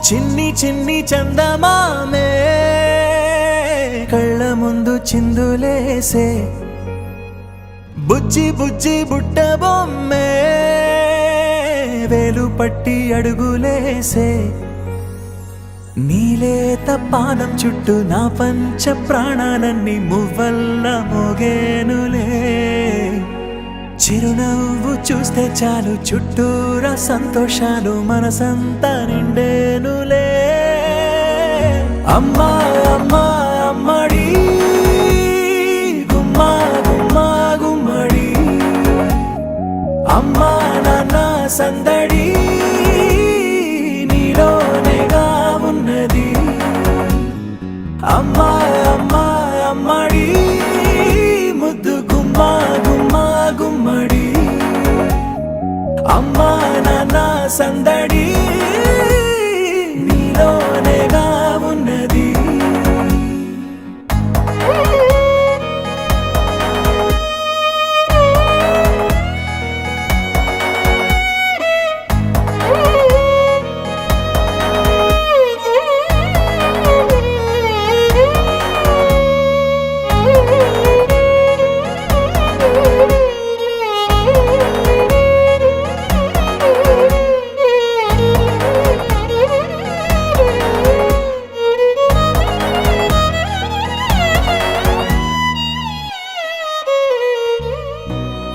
చిన్ని చిన్ని చందమామే కళ్ళ ముందు చిందులేసే బుజ్జి బుజ్జి బుట్ట బొమ్మే వేలు పట్టి అడుగులేసే నీలేత పానం చుట్టూ నా పంచ ప్రాణాలన్నీ మువ్వల్ల మోగేనులే చిరునవ్వు చూస్తే చాలు చుట్టూరా సంతోషాలు మనసంతా నిండేనులే అమ్మా అమ్మా అమ్మడి గుమ్మా గుమ్మా గుమ్మడి అమ్మా నాన్న సందడి నీలోనేగా ఉన్నది అమ్మా అమ్మా అమ్మడి ముద్దు గుమ్మా గుమ్మా గుమ్మడి అమ్మా నాన్న సందడి నీలోనేగా ఉన్నది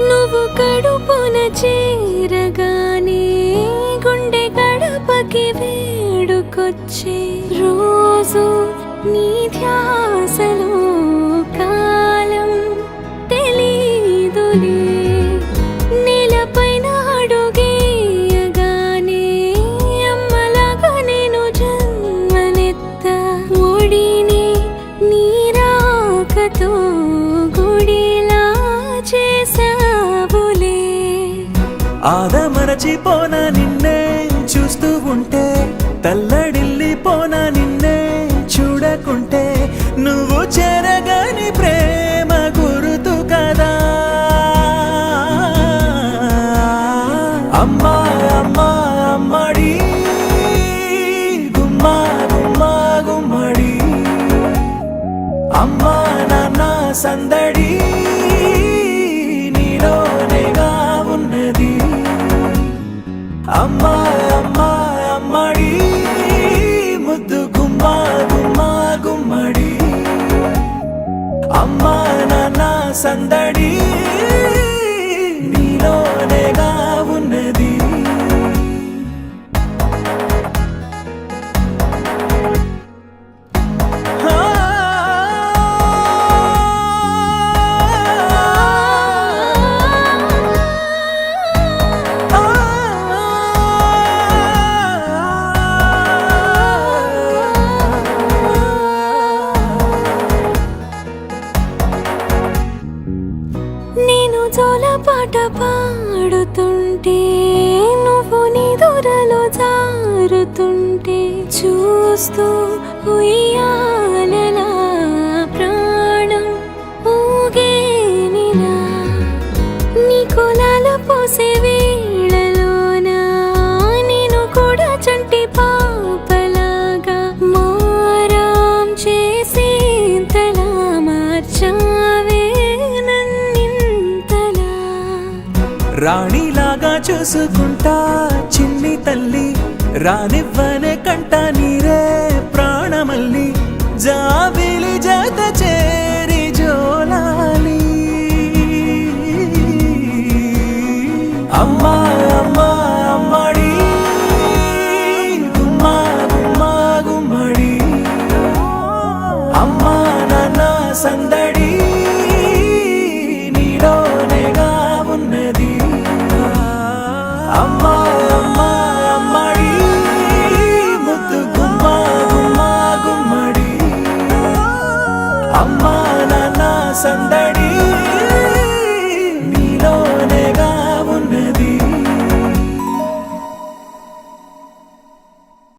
నువ్వు కడుపున చేరగానే గుండె గడపకి వేడుకొచ్చే రోజు నీ ధ్యాసలో కాలం తెలీదులే నేలపైన అడుగేయగానే అమ్మలాగా నేను జన్మనెత్త ఒడిని నీ రాకతో గుడిలా చేసావులే ఆదమరచిపోన నిన్నే చూస్తూ ఉంటే తల్లడిల్లిపోన నిన్నే చూడకుంటే నువ్వు చెరగని ప్రేమ గురుతు కదా అమ్మా అమ్మా అమ్మడి గుమ్మా గుమ్మా గుమ్మడి అమ్మా నాన్న సందడి నీలోనేగా ఉన్నది అమ్మా అమ్మా అమ్మడి ముద్దు గుమ్మా గుమ్మా గుమ్మడి అమ్మా నాన్న సందడి నీలోనేగా ఉన్నది నేను జోలపాట పాడుతుంటే నువ్వు నీ దూరలో జారుతుంటే చూస్తూ ఉయ్యాలలా ప్రాణం ఊగేనిలా నీ కులాల పోసే వేళలోన నేను కూడా చంటి పాపలాగా మారాం చేసేంతలా మార్చావే రాణిలాగా చూసుకుంటా చిన్ని తల్లి రానివ్వనే కంట నీరే ప్రాణమల్లి